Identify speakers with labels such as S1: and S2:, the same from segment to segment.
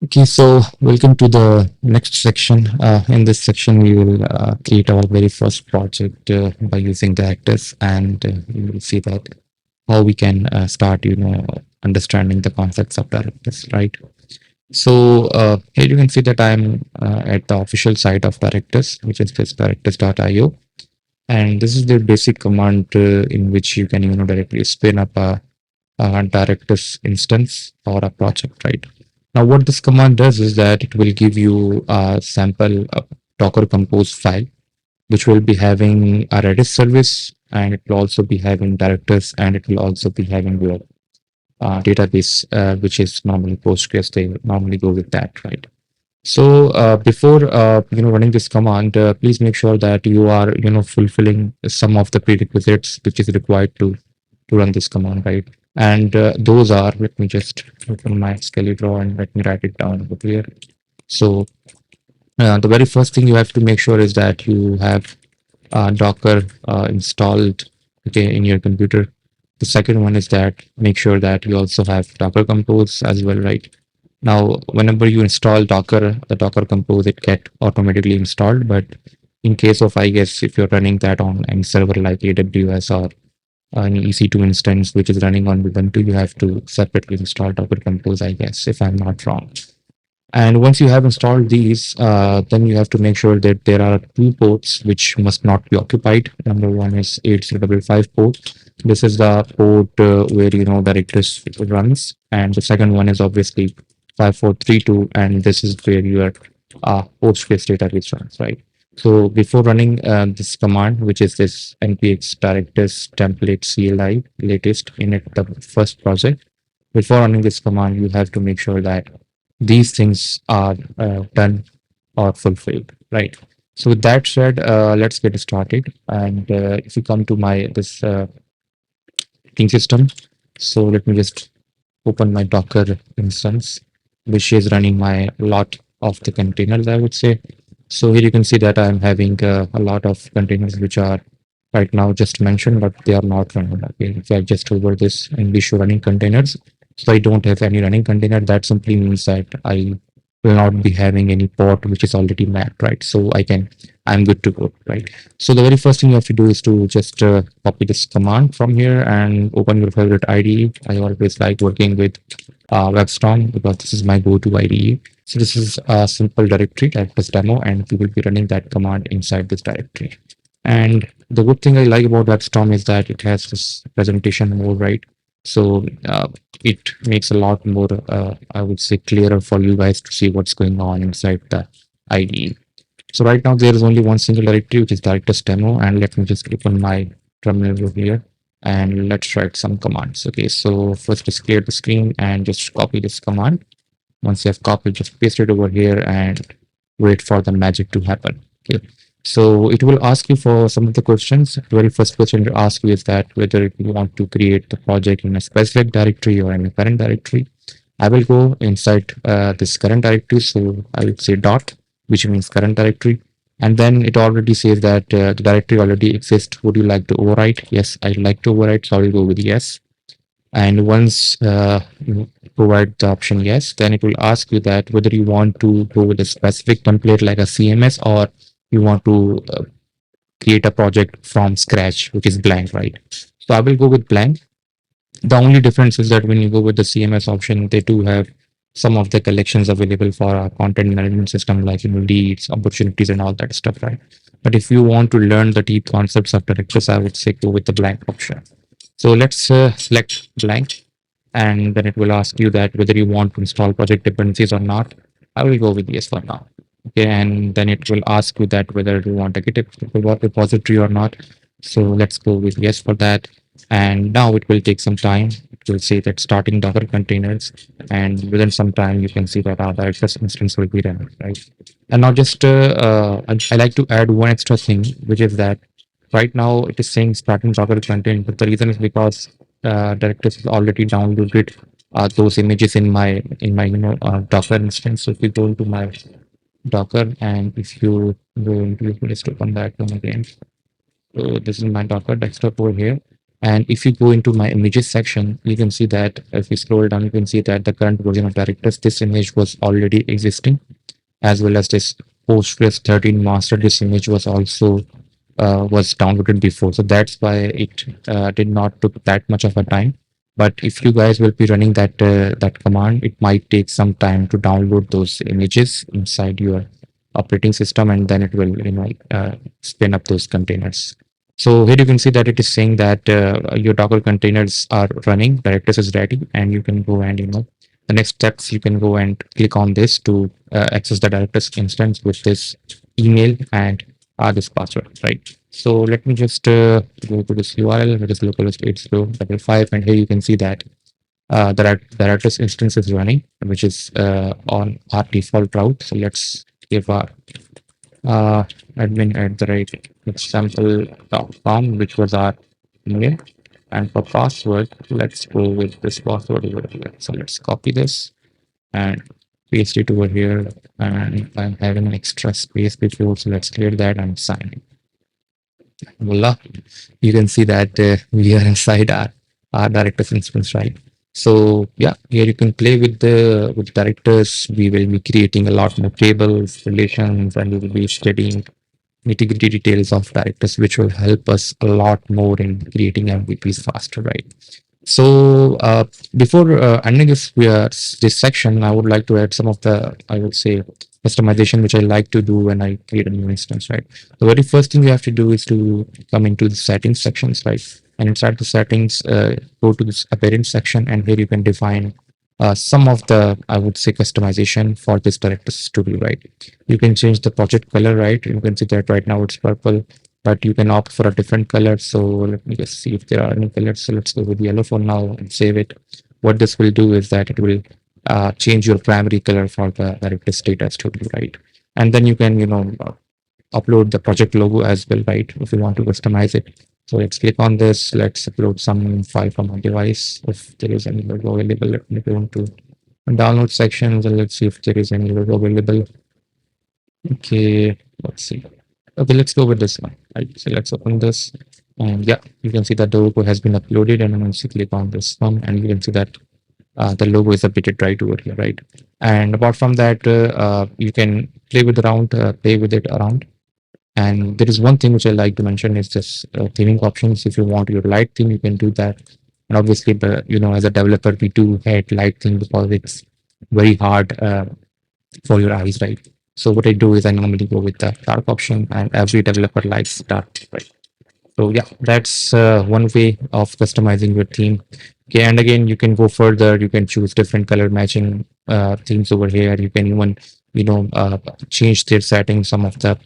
S1: Okay, so welcome to the next section. In this section, we will create our very first project by using Directus, and you will see that how we can start, understanding the concepts of Directus, right? So here you can see that I'm at the official site of Directus, which is this directus.io, and this is the basic command in which you can, directly spin up a Directus instance or a project, right? Now, what this command does is that it will give you a sample Docker Compose file, which will be having a Redis service, and it will also be having directors, and it will also be having your database, which is normally Postgres. They normally go with that, right? So before running this command, please make sure that you are fulfilling some of the prerequisites which is required to run this command, right? And those are, let me just open my Skeletor and let me write it down over here. So the very first thing you have to make sure is that you have Docker installed, okay, in your computer. The second one is that make sure that you also have Docker Compose as well, right? Now, whenever you install Docker, the Docker Compose, it get automatically installed. But in case of, I guess, if you're running that on any server like AWS or an EC2 instance which is running on Ubuntu, you have to separately install Docker Compose, I guess, if I'm not wrong. And once you have installed these, then you have to make sure that there are two ports which must not be occupied. Number one is 8055 port. This is the port where Directus runs, and the second one is obviously 5432, and this is where your Postgres database runs, right? So before running this command, which is this npx directus template CLI latest in it, the first project, before running this command, you have to make sure that these things are done or fulfilled, right? So with that said, let's get started. And if you come to my this thing system, so let me just open my Docker instance, which is running my lot of the containers, I would say. So here you can see that I'm having a lot of containers which are right now just mentioned, but they are not running. Okay, if I just hover this and we show running containers, so I don't have any running container, that simply means that I will not be having any port which is already mapped, right? So I'm good to go, right? So the very first thing you have to do is to just copy this command from here and open your favorite IDE. I always like working with WebStorm because this is my go-to IDE. So this is a simple directory like this demo, and we will be running that command inside this directory. And the good thing I like about WebStorm is that it has this presentation mode, right? So it makes a lot more, I would say, clearer for you guys to see what's going on inside the IDE. So right now there is only one single directory, which is Directus demo, and let me just open my terminal over here and let's write some commands. Okay, so first just clear the screen and just copy this command. Once you have copied, just paste it over here and wait for the magic to happen. Okay, so it will ask you for some of the questions. The very first question to ask you is that whether you want to create the project in a specific directory or in a current directory. I will go inside this current directory, so I will say dot, which means current directory, and then it already says that the directory already exists. Would you like to overwrite? Yes, I'd like to overwrite, so I will go with yes. And once you provide the option yes, then it will ask you that whether you want to go with a specific template like a CMS, or you want to create a project from scratch, which is blank, right? So I will go with blank. The only difference is that when you go with the CMS option, they do have some of the collections available for a content management system, like leads, opportunities, and all that stuff, right? But if you want to learn the deep concepts of Directus, I would say go with the blank option. So let's select blank, and then it will ask you that whether you want to install project dependencies or not. I will go with yes for now. Okay, and then it will ask you that whether you want a Git repository or not. So let's go with yes for that. And now it will take some time. It will say that starting Docker containers, and within some time you can see that our Directus instance will be running, right? And now just I like to add one extra thing, which is that right now it is saying starting Docker container, but the reason is because Directus has already downloaded those images in my Docker instance. So if you go into my Docker, and if you go into, let's open that one again. So this is my Docker desktop over here. And if you go into my images section, you can see that if you scroll down, you can see that the current version of Directus, this image was already existing, as well as this Postgres 13 master. This image was also was downloaded before, so that's why it did not took that much of a time. But if you guys will be running that command, it might take some time to download those images inside your operating system, and then it will spin up those containers. So here you can see that it is saying that your Docker containers are running, Directus is ready, and you can go and the next steps, you can go and click on this to access the Directus instance with this email and this password, right? So let me just go to this URL, which is localhost 8055, and here you can see that the Directus instance is running, which is on our default route. So let's give our uh, admin at the rate example.com, which was our email. And for password, let's go with this password over here. So let's copy this and paste it over here. And I'm having an extra space before, so let's clear that and sign in. Voila, you can see that we are inside our directors instance, right? So yeah, here you can play with directors. We will be creating a lot more tables, relations, and we will be studying nitty-gritty details of directors, which will help us a lot more in creating MVPs faster, right? So before ending this section, I would like to add some of the, I would say, customization which I like to do when I create a new instance, right? The very first thing you have to do is to come into the settings sections, right? And inside the settings, go to this appearance section, and here you can define some of the, I would say, customization for this director studio, right? You can change the project color, right? You can see that right now it's purple, but you can opt for a different color. So let me just see if there are any colors. So let's go with yellow for now and save it. What this will do is that it will change your primary color for the director data studio, right? And then you can, upload the project logo as well, right? If you want to customize it. So let's click on this. Let's upload some file from my device. If there is any logo available, let me go into download sections and let's see if there is any logo available. Okay, let's see. Okay, let's go with this one. Right, so let's open this. And yeah, you can see that the logo has been uploaded. And once you click on this one, and you can see that the logo is updated right over here, right? And apart from that, you can play with it around. And there is one thing which I like to mention is this theming options. If you want your light theme, you can do that. And obviously, as a developer, we do hate light theme because it's very hard for your eyes, right? So what I do is I normally go with the dark option, and every developer likes dark, right? So yeah, that's one way of customizing your theme. Okay, and again, you can go further. You can choose different color matching themes over here. You can even, change their settings, some of the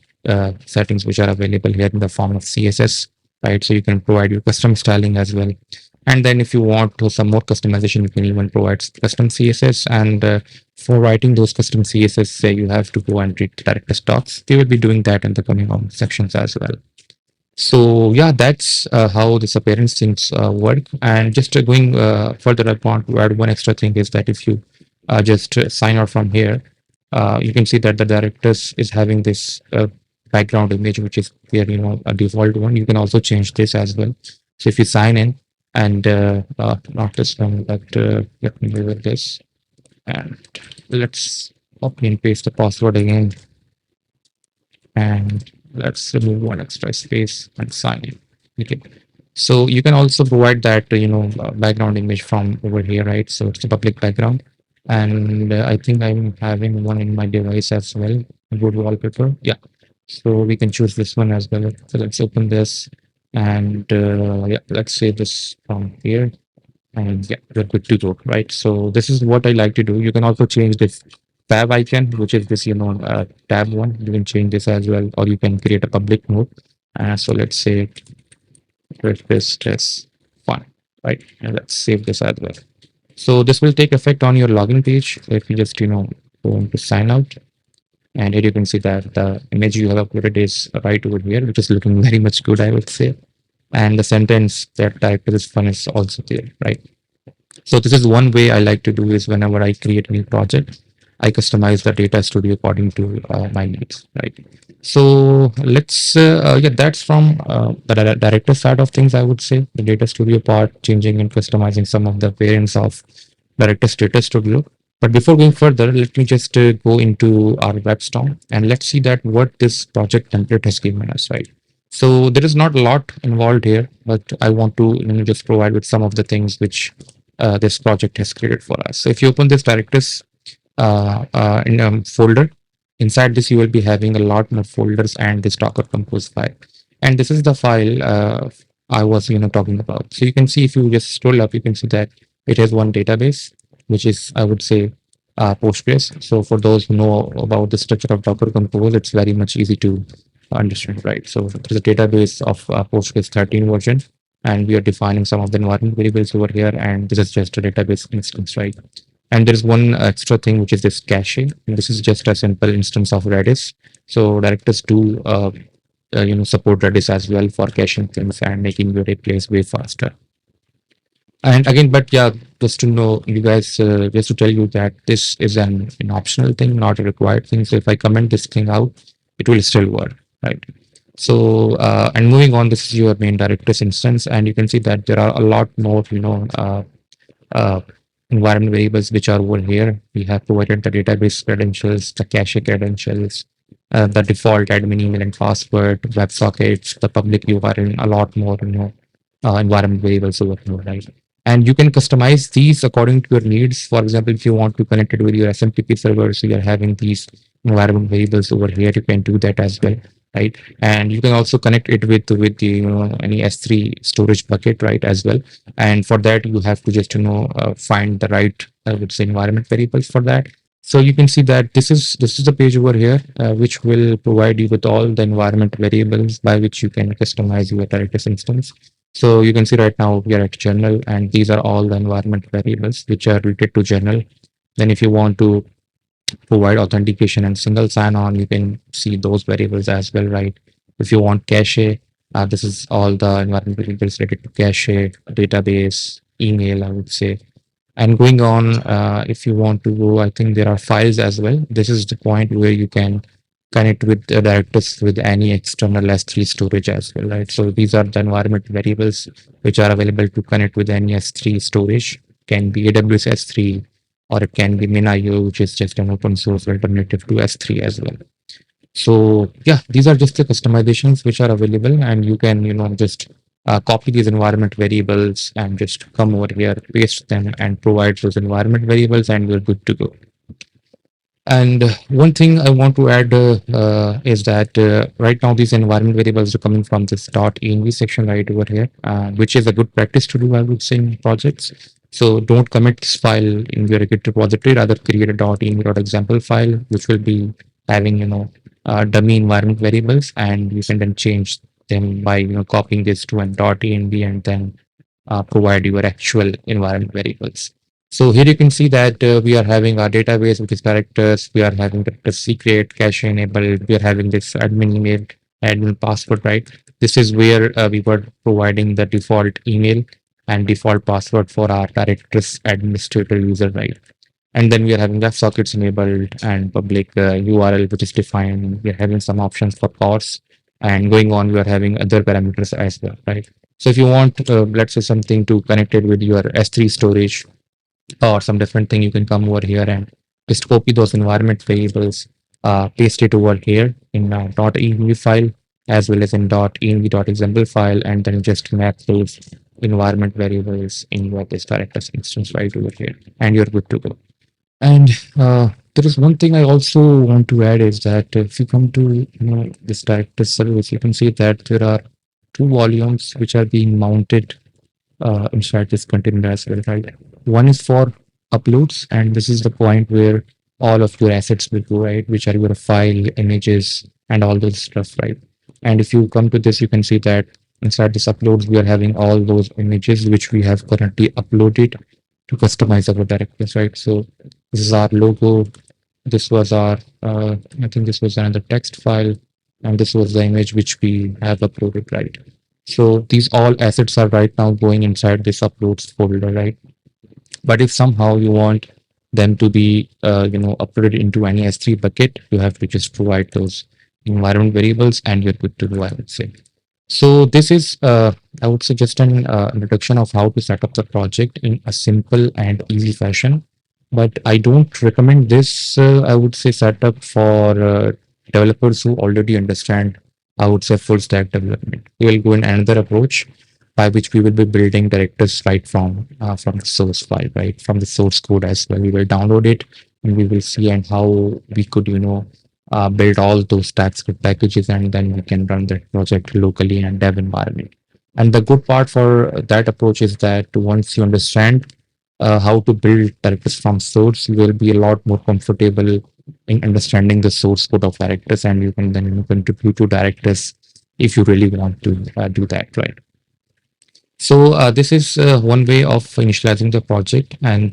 S1: settings which are available here in the form of CSS, right? So you can provide your custom styling as well. And then if you want to some more customization, you can even provide custom CSS. And for writing those custom CSS, say you have to go and read Directus docs. We will be doing that in the coming sections as well. So yeah, that's how this appearance things work. And just going further, I want to add one extra thing is that if you just sign out from here, you can see that the Directus is having this background image, which is here, a default one. You can also change this as well. So if you sign in and not this one, but let me with this, and let's copy and paste the password again, and let's remove one extra space and sign in. Okay. So you can also provide that background image from over here, right? So it's a public background, and I think I'm having one in my device as well. Good wallpaper, yeah. So we can choose this one as well. So let's open this, and yeah, let's save this from here, and yeah, we're good to go, right? So this is what I like to do. You can also change this tab icon, which is this, tab one. You can change this as well, or you can create a public mode. So let's say this is fun, right? And let's save this as well. So this will take effect on your login page. If you just, go into sign out, and here you can see that the image you have uploaded is right over here, which is looking very much good, I would say. And the sentence that type is fun is also there, right? So this is one way I like to do is whenever I create a new project, I customize the data studio according to my needs, right? So yeah, that's from the director side of things. I would say the data studio part, changing and customizing some of the variants of Directus data studio. But before going further, let me just go into our webstorm and let's see that what this project template has given us, right? So there is not a lot involved here, but I want to just provide with some of the things which this project has created for us. So if you open this Directus in a folder. Inside this, you will be having a lot more folders and this Docker Compose file. And this is the file I was talking about. So you can see if you just scroll up, you can see that it has one database, which is I would say Postgres. So for those who know about the structure of Docker Compose, it's very much easy to understand, right? So there's a database of Postgres 13 version, and we are defining some of the environment variables over here, and this is just a database instance, right? And there's one extra thing which is this cache. And this is just a simple instance of Redis. So directors do support Redis as well for caching things and making your replays way faster. And again, but yeah, just to know you guys, just to tell you that this is an optional thing, not a required thing. So if I comment this thing out, it will still work, right? So and moving on, this is your main directors instance, and you can see that there are a lot more, uh, environment variables which are over here. We have provided the database credentials, the cache credentials, the default admin email and password, WebSockets, the public URL, a lot more, environment variables over here, right? And you can customize these according to your needs. For example, if you want to connect it with your SMTP server, so you're having these environment variables over here, you can do that as well, right? And you can also connect it with the any S3 storage bucket, right, as well. And for that, you have to just find the right I would say environment variables for that. So you can see that this is the page over here, which will provide you with all the environment variables by which you can customize your Directus instance. So you can see right now we are at journal, and these are all the environment variables which are related to journal. Then if you want to provide authentication and single sign-on, you can see those variables as well, right? If you want cache, this is all the environment variables related to cache, database, email, I would say. And going on, if you want to go, I think there are files as well. This is the point where you can connect with the directors with any external S3 storage as well, right? So these are the environment variables which are available to connect with any S3 storage. Can be AWS S3, or it can be MinIO, which is just an open source alternative to S3 as well. So yeah, these are just the customizations which are available, and you can just copy these environment variables and just come over here, paste them, and provide those environment variables, and you're good to go. And one thing I want to add is that right now these environment variables are coming from this .env section right over here, which is a good practice to do, I would say, in projects. So don't commit this file in your Git repository, rather create a .env.example file, which will be having, dummy environment variables, and you can then change them by, copying this to an .env and then provide your actual environment variables. So here you can see that we are having our database, which is characters. We are having the secret cache enabled. We are having this admin email, admin password, right? This is where we were providing the default email and default password for our directors administrator user, right? And then we are having WebSockets enabled and public URL, which is defined. We are having some options for parse, and going on, we are having other parameters as well, right? So if you want, let's say something to connect it with your S3 storage or some different thing, you can come over here and just copy those environment variables, paste it over here in a .env file as well as in .env.example file, and then just map those environment variables in your this directors instance right over here, and you're good to go. And there is one thing I also want to add is that if you come to this directors service, you can see that there are two volumes which are being mounted inside this container as well, right? One is for uploads, and this is the point where all of your assets will go, right? Which are your file, images, and all those stuff, right? And if you come to this, you can see that inside this uploads, we are having all those images which we have currently uploaded to customize our directories, right? So this is our logo. This was our, I think this was another text file, and this was the image which we have uploaded, right? So these all assets are right now going inside this uploads folder, right? But if somehow you want them to be uploaded into any S3 bucket, you have to just provide those environment variables and you're good to go, I would say. So this is, I would say, just an introduction of how to set up the project in a simple and easy fashion. But I don't recommend this, I would say, setup for developers who already understand, I would say, full stack development. We will go in another approach by which we will be building directors right from the source file, right from the source code as well. We will download it and we will see and how we could, build all those TypeScript packages, and then we can run that project locally in a dev environment. And the good part for that approach is that once you understand how to build directors from source, you will be a lot more comfortable in understanding the source code of directors, and you can then contribute to directors if you really want to do that, right? So this is one way of initializing the project. And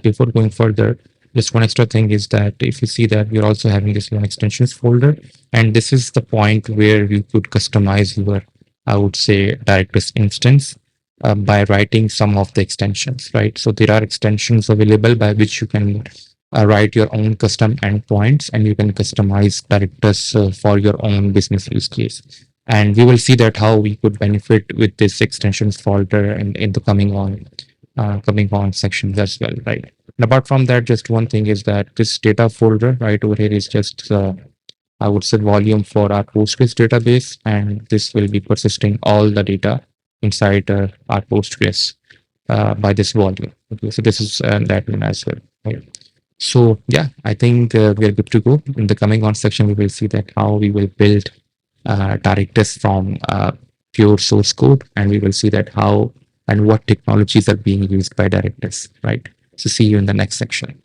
S1: before going further, just one extra thing is that if you see that we're also having this one extensions folder, and this is the point where you could customize your, I would say, directors instance by writing some of the extensions, right? So there are extensions available by which you can write your own custom endpoints, and you can customize directors for your own business use case. And we will see that how we could benefit with this extensions folder and in the coming on sections as well, right? And apart from that, just one thing is that this data folder right over here is just I would say volume for our Postgres database, and this will be persisting all the data inside our Postgres by this volume. Okay, so this is that one as well, right? So yeah, I think we are good to go. In the coming on section, we will see that how we will build directors from pure source code, and we will see that how and what technologies are being used by directors, right? So see you in the next section.